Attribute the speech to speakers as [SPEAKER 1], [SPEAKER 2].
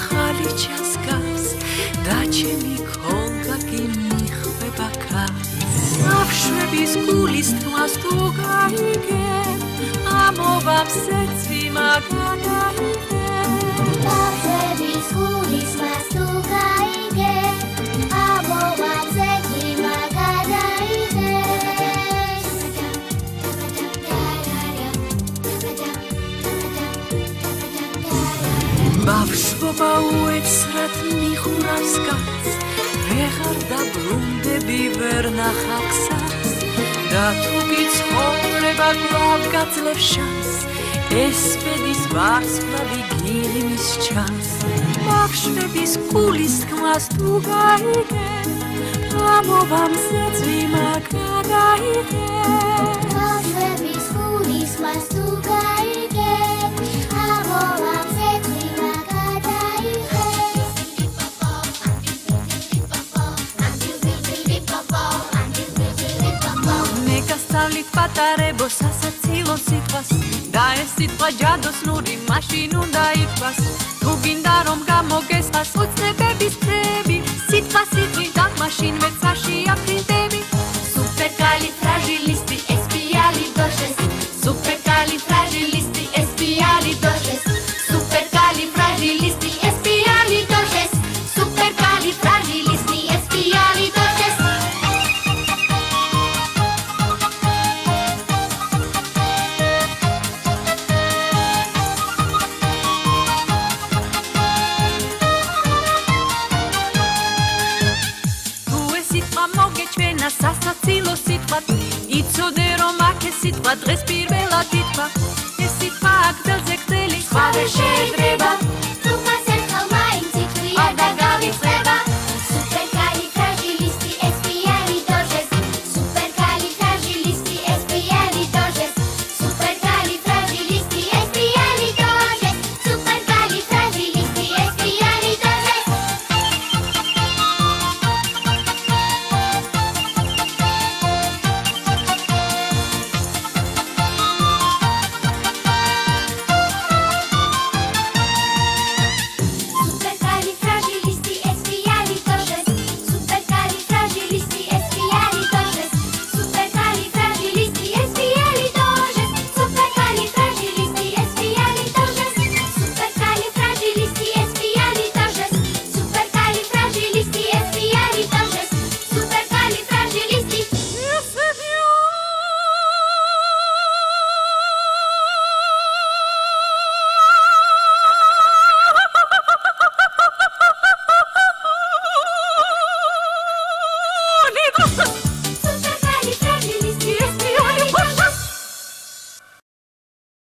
[SPEAKER 1] ახალი ჩასგავს და ჩემი ქონგა კი მიხვება ქარს ბავშვების გულის თმას თუ გაიგე ამოვამ სეცი მაგადაიგე ბავშვების გულის თმას თუ გაიგე ამოვამ სეცი მაგადაიგე ბავშვობა უეცრად მიხურავს კაცს ვეღარ დაბრუნდები ვერ ნახავ გზას და თუ გიცხოვრება კვლავ გაძლევს შანსს ეს ბედის ვარსკვლავი გირიმის ჩანს ბავშვების გულის თქმას თუ გაიგე ამოვამ სეცი მაგადაიგე ბავშვების გულის თქმას თუ გაიგე ამოვამ სეცი სწავლით პატარებო სასაცილო სიტყვას და ეს სიტყვა ჯადოსნური მაშინ უნდა ითქვას თუ გინდა რომ გამოგესწრას ოცნებების წრეები სიტყვა სიტყვით და მაშინ მეცაში აფრინდები სუპერკალიფრაჟილისტი ესპიალიდოშეს სუპერკალიფრაჟილისტი ესპიალიდოშეს სუპერკალიფრაჟილისტი ესპიალიდოშეს სუპერკალიფრაჟილისტი ესპიალიდოშეს სასაცილო სიტყვად იცოდე რომ აქ ეს სიტყვა დღეს პირველად ითქვა ეს სიტყვა აგდელზე გდელი სხვა ვერ შეეძრე